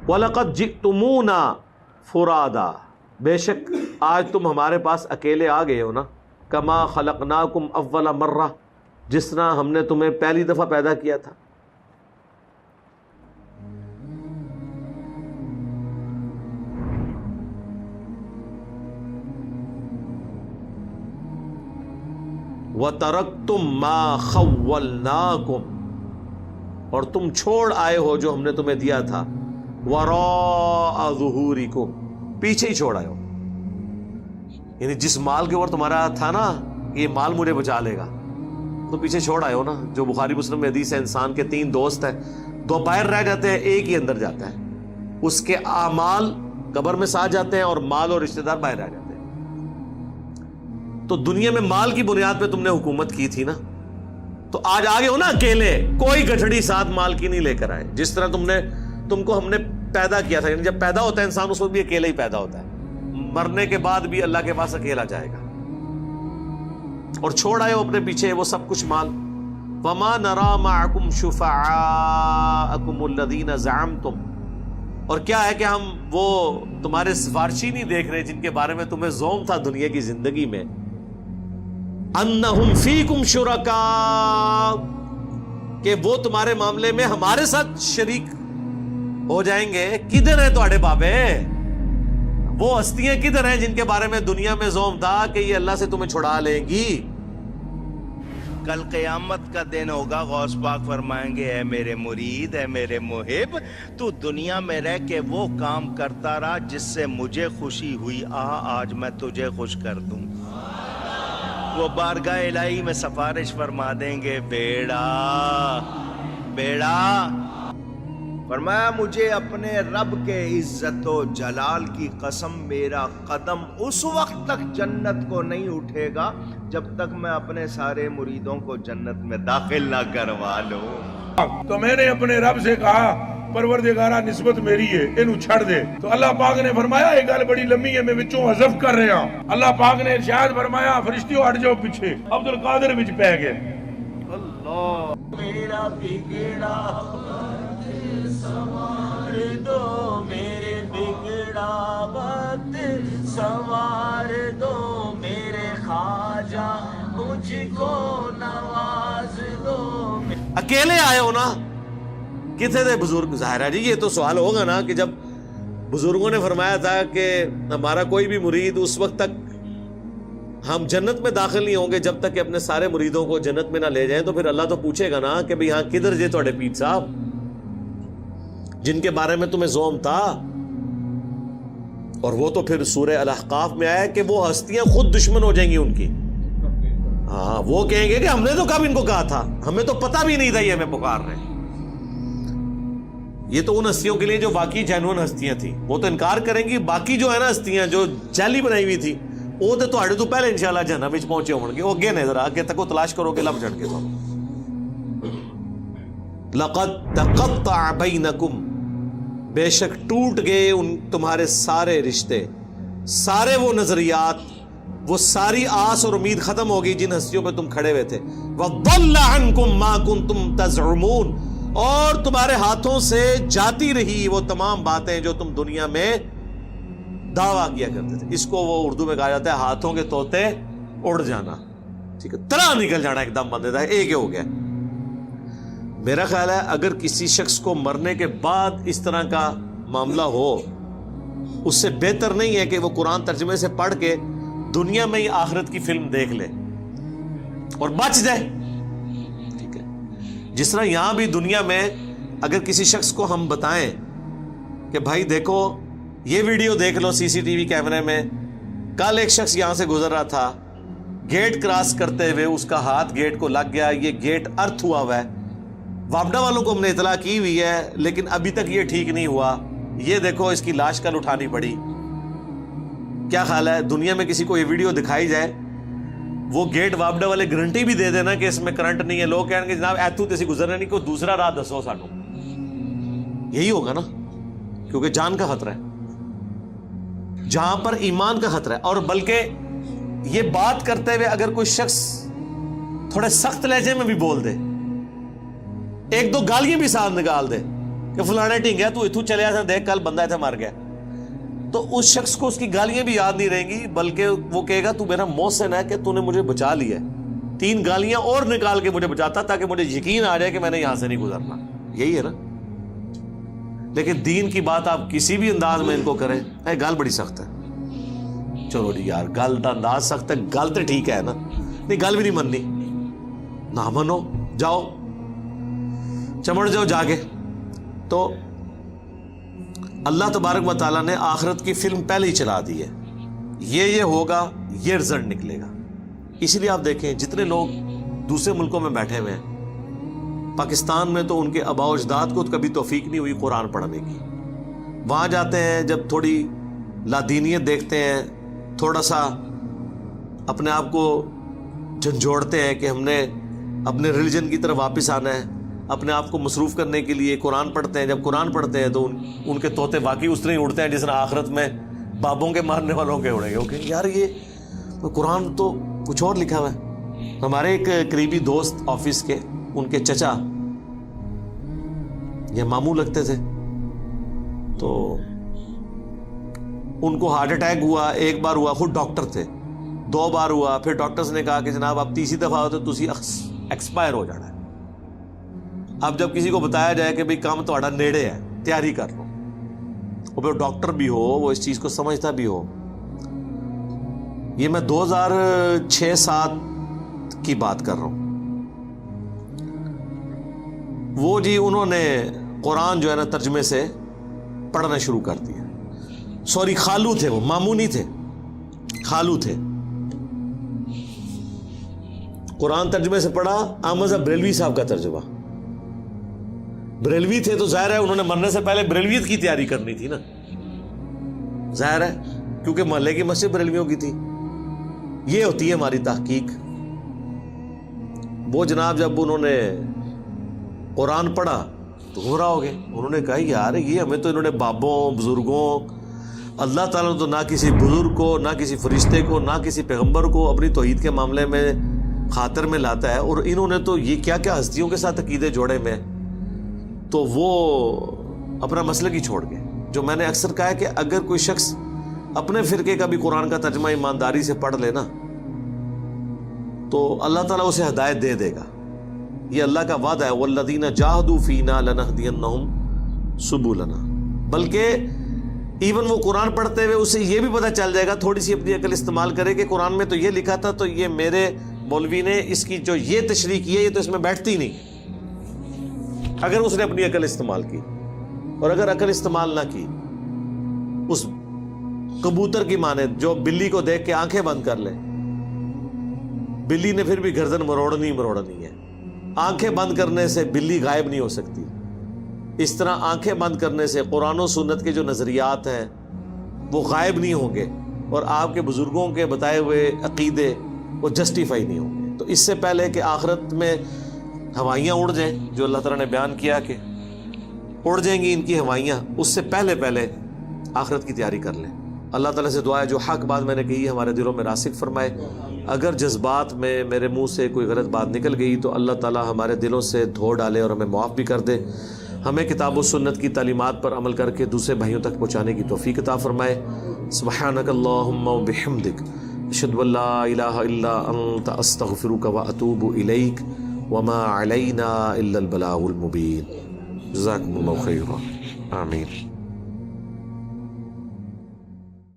وَلَقَدْ جِئْتُمُونَا فُرَادَا، بے شک آج تم ہمارے پاس اکیلے آ گئے ہو نا، کما خلقناکم اول مرہ، جس طرح ہم نے تمہیں پہلی دفعہ پیدا کیا تھا. وَتَرَكْتُمْ مَا خَوَّلْنَاكُمْ، اور تم چھوڑ آئے ہو جو ہم نے تمہیں دیا تھا، وَرَاءَ ظُهُورِكُمْ، پیچھے ہی چھوڑ آئے ہو. یعنی جس مال کے اوپر تمہارا تھا نا یہ مال مجھے بچا لے گا، تو پیچھے چھوڑ آئے ہو نا. جو بخاری مسلم میں حدیث ہے، انسان کے 3 دوست ہیں، 2 باہر رہ جاتے ہیں، ایک ہی اندر جاتا ہے. اس کے اعمال قبر میں ساتھ جاتے ہیں اور مال اور رشتہ دار باہر رہ جاتے ہیں. تو دنیا میں مال کی بنیاد پہ تم نے حکومت کی تھی نا، تو آج آگے ہو نا اکیلے، کوئی گٹھڑی ساتھ مال کی نہیں لے کر آئے. جس طرح تم کو ہم نے پیدا کیا تھا، یعنی جب پیدا ہوتا ہے انسان اس وقت بھی اکیلے ہی پیدا ہوتا ہے، مرنے کے بعد بھی اللہ کے پاس اکیلا جائے گا. اور چھوڑ آئے ہو اپنے پیچھے وہ سب کچھ مال. وَمَا نَرَا مَعَكُمْ شُفَعَاءَكُمُ الَّذِينَ زَعَمْتُمْ، اور کیا ہے کہ ہم وہ تمہارے سفارشی نہیں دیکھ رہے جن کے بارے میں تمہیں زوم تھا دنیا کی زندگی میں، انہم فیکم شرکاء، کہ وہ تمہارے معاملے میں ہمارے ساتھ شریک ہو جائیں گے. کدھر ہیں تواڈے بابے؟ وہ ہستیاں کدھر ہیں جن کے بارے میں دنیا میں زوم تھا کہ یہ اللہ سے تمہیں چھڑا لیں گی؟ کل قیامت کا دن ہوگا، غوث پاک فرمائیں گے اے میرے مرید، اے میرے محب، تو دنیا میں رہ کے وہ کام کرتا رہا جس سے مجھے خوشی ہوئی، آج میں تجھے خوش کر دوں. وہ بارگاہ الہی میں سفارش فرما دیں گے، بیڑا فرمایا مجھے اپنے رب کے عزت و جلال کی قسم، میرا قدم اس وقت تک جنت کو نہیں اٹھے گا جب تک میں اپنے سارے مریدوں کو جنت میں داخل نہ کروا لوں. تو میں نے اپنے رب سے کہا پروردگارہ نسبت میری ہے، انہوں چھڑ دے. تو اللہ پاک نے فرمایا یہ گل بڑی لمبی ہے، میں وچوں حذف کر رہا ہوں. اللہ پاک نے ارشاد فرمایا فرشتیوں ہٹ جاؤ پیچھے. عبد القادر وچ پہ گئے. اللہ میرا بگڑا سوار دو، میرے بگڑا وقت سوار دو، میرے خواجہ مجھ کو نواز دو. اکیلے آئے ہو نا، کتنے تھے بزرگ؟ ظاہر ہے جی یہ تو سوال ہوگا نا کہ جب بزرگوں نے فرمایا تھا کہ ہمارا کوئی بھی مرید اس وقت تک ہم جنت میں داخل نہیں ہوں گے جب تک کہ اپنے سارے مریدوں کو جنت میں نہ لے جائیں، تو پھر اللہ تو پوچھے گا نا کہ بھئی ہاں کدھر جے توڑے پیر صاحب جن کے بارے میں تمہیں زوم تھا. اور وہ تو پھر سورہ الاحقاف میں آیا کہ وہ ہستیاں خود دشمن ہو جائیں گی ان کی. ہاں وہ کہیں گے کہ ہم نے تو کب ان کو کہا تھا، ہمیں تو پتہ بھی نہیں تھا یہ ہمیں پکار رہے ہیں. یہ تو ان ہستیوں کے لیے جو واقعی جینوئن ہستیاں تھیں، وہ تو انکار کریں گی. باقی جو ہے نا ہستیاں جو جعلی بنائی ہوئی تھی، وہ تو پہلے انشاءاللہ جہنم وچ پہنچے ہوں گے. وہ اگے نے ذرا اگے تک تلاش کرو کہ لب جھڑ کے تو لقد تقطع بینکم، بے شک ٹوٹ گئے ان تمہارے سارے رشتے، سارے وہ نظریات، وہ ساری آس اور امید ختم ہوگی جن ہستیوں پہ تم کھڑے ہوئے تھے. وَضَلَّ عَنْكُمْ مَا كُنْتُمْ تَزْعُمُونَ، اور تمہارے ہاتھوں سے جاتی رہی وہ تمام باتیں جو تم دنیا میں دعویٰ کیا کرتے تھے. اس کو وہ اردو میں کہا جاتا ہے ہاتھوں کے طوطے اڑ جانا. ٹھیک ہے، طرح نکل جانا ایک دم بندے تھا، ایک ہو گیا. میرا خیال ہے اگر کسی شخص کو مرنے کے بعد اس طرح کا معاملہ ہو، اس سے بہتر نہیں ہے کہ وہ قرآن ترجمے سے پڑھ کے دنیا میں ہی آخرت کی فلم دیکھ لے اور بچ جائے. ٹھیک ہے، جس طرح یہاں بھی دنیا میں اگر کسی شخص کو ہم بتائیں کہ بھائی دیکھو یہ ویڈیو دیکھ لو سی سی ٹی وی کیمرے میں، کل ایک شخص یہاں سے گزر رہا تھا، گیٹ کراس کرتے ہوئے اس کا ہاتھ گیٹ کو لگ گیا، یہ گیٹ ارتھ ہوا ہوا ہے، وابڈا والوں کو ہم نے اطلاع کی ہوئی ہے لیکن ابھی تک یہ ٹھیک نہیں ہوا، یہ دیکھو اس کی لاش کل اٹھانی پڑی. کیا خیال ہے دنیا میں کسی کو یہ ویڈیو دکھائی جائے، وہ گیٹ وابڈا والے گارنٹی بھی دے دینا کہ اس میں کرنٹ نہیں ہے، لوگ کہیں گے جناب ایتھو تیسی گزرنے نہیں، کوئی دوسرا راہ دسو سانو. یہی ہوگا نا، کیونکہ جان کا خطرہ ہے، جہاں پر ایمان کا خطرہ ہے. اور بلکہ یہ بات کرتے ہوئے اگر کوئی شخص تھوڑے سخت لہجے میں بھی بول دے، ایک دو گالیاں بھی ساتھ نکال دے کہ فلانے ٹھنگیا تو اتھو چلے آتا دیکھ کل بندہ ایسا مار گیا، تو اس شخص کو اس کی گالیاں بھی یاد نہیں رہیں گی، بلکہ وہ کہے گا تو میرا محسن ہے کہ تو نے مجھے بچا لیا ہے، 3 گالیاں اور نکال کے مجھے بچاتا تاکہ مجھے یقین آ جائے کہ میں نے یہاں سے نہیں گزرنا. یہی ہے نا. لیکن دین کی بات آپ کسی بھی انداز میں ان کو کریں، گال بڑی سخت ہے. چلو جی یار گل کا انداز سخت ہے، گل تو ٹھیک ہے نا، نہیں گل بھی نہیں مننی، نہ منو، جاؤ چمڑ جاؤ جا کے. تو اللہ تبارک و تعالیٰ نے آخرت کی فلم پہلے ہی چلا دی ہے، یہ ہوگا، یہ رزلٹ نکلے گا. اسی لیے آپ دیکھیں جتنے لوگ دوسرے ملکوں میں بیٹھے ہوئے ہیں، پاکستان میں تو ان کے آباء و اجداد کو کبھی توفیق نہیں ہوئی قرآن پڑھنے کی. وہاں جاتے ہیں جب تھوڑی لادینیت دیکھتے ہیں، تھوڑا سا اپنے آپ کو جھنجھوڑتے ہیں کہ ہم نے اپنے ریلیجن کی طرف واپس آنا ہے، اپنے آپ کو مصروف کرنے کے لیے قرآن پڑھتے ہیں. جب قرآن پڑھتے ہیں تو ان کے طوطے واقعی اس طرح ہی اڑتے ہیں جس طرح آخرت میں بابوں کے مارنے والوں کے اڑیں گے. اوکے یار یہ قرآن تو کچھ اور لکھا ہوا ہے. ہمارے ایک قریبی دوست آفس کے، ان کے چچا یہ ماموں لگتے تھے، تو ان کو ہارٹ اٹیک ہوا. 1 بار ہوا، خود ڈاکٹر تھے، 2 بار ہوا، پھر ڈاکٹرز نے کہا کہ جناب آپ تیسری دفعہ ہوتے تو تسی ایکسپائر ہو جانا ہے. اب جب کسی کو بتایا جائے کہ بھئی کام تہاڈا نیڑے ہے، تیاری کر لو، اور پھر ڈاکٹر بھی ہو، وہ اس چیز کو سمجھتا بھی ہو. یہ میں 2006-07 کی بات کر رہا ہوں. وہ جی انہوں نے قرآن جو ہے نا ترجمے سے پڑھنا شروع کر دیا. سوری خالو تھے، وہ ماموں نہیں تھے، خالو تھے. قرآن ترجمے سے پڑھا. احمد صاحب بریلوی صاحب کا ترجمہ. بریلوی تھے تو ظاہر ہے انہوں نے مرنے سے پہلے بریلویت کی تیاری کرنی تھی نا، ظاہر ہے، کیونکہ محلے کی مسجد بریلویوں کی تھی. یہ ہوتی ہے ہماری تحقیق. وہ جناب جب انہوں نے قرآن پڑھا تو گمراہ ہو گئے. انہوں نے کہا یار یہ ہمیں تو انہوں نے بابوں بزرگوں، اللہ تعالیٰ نے تو نہ کسی بزرگ کو، نہ کسی فرشتے کو، نہ کسی پیغمبر کو اپنی توحید کے معاملے میں خاطر میں لاتا ہے، اور انہوں نے تو یہ کیا کیا ہستیوں کے ساتھ عقیدے جوڑے میں. تو وہ اپنا مسلک ہی چھوڑ گئے. جو میں نے اکثر کہا ہے کہ اگر کوئی شخص اپنے فرقے کا بھی قرآن کا ترجمہ ایمانداری سے پڑھ لینا تو اللہ تعالیٰ اسے ہدایت دے دے گا. یہ اللہ کا وعدہ ہے، وَالَّذِينَ جَاهَدُوا فِينَا لَنَهْدِيَنَّهُمْ سُبُلَنَا. بلکہ ایون وہ قرآن پڑھتے ہوئے اسے یہ بھی پتہ چل جائے گا، تھوڑی سی اپنی عقل استعمال کرے کہ قرآن میں تو یہ لکھا تھا، تو یہ میرے مولوی نے اس کی جو یہ تشریح کی ہے یہ تو اس میں بیٹھتی نہیں. اگر اس نے اپنی عقل استعمال کی، اور اگر عقل استعمال نہ کی، اس کبوتر کی مانند جو بلی کو دیکھ کے آنکھیں بند کر لے، بلی نے پھر بھی گردن مروڑنی ہے. آنکھیں بند کرنے سے بلی غائب نہیں ہو سکتی. اس طرح آنکھیں بند کرنے سے قرآن و سنت کے جو نظریات ہیں وہ غائب نہیں ہوں گے، اور آپ کے بزرگوں کے بتائے ہوئے عقیدے وہ جسٹیفائی نہیں ہوں گے. تو اس سے پہلے کہ آخرت میں ہوائیاں اڑ جائیں، جو اللہ تعالیٰ نے بیان کیا کہ اڑ جائیں گی ان کی ہوائیاں، اس سے پہلے آخرت کی تیاری کر لیں. اللہ تعالیٰ سے دعا ہے جو حق بات میں نے کہی ہے ہمارے دلوں میں راسخ فرمائے. اگر جذبات میں میرے منہ سے کوئی غلط بات نکل گئی تو اللہ تعالیٰ ہمارے دلوں سے دھو ڈالے اور ہمیں معاف بھی کر دے. ہمیں کتاب و سنت کی تعلیمات پر عمل کر کے دوسرے بھائیوں تک پہنچانے کی توفیق عطا فرمائے. سبحانک اللہم و بحمدک، اشہد ان لا الہ الا انت، استغفرک و اتوب الیک، وما علینا الا البلاغ المبین. جزاکم اللہ خیرا. آمین.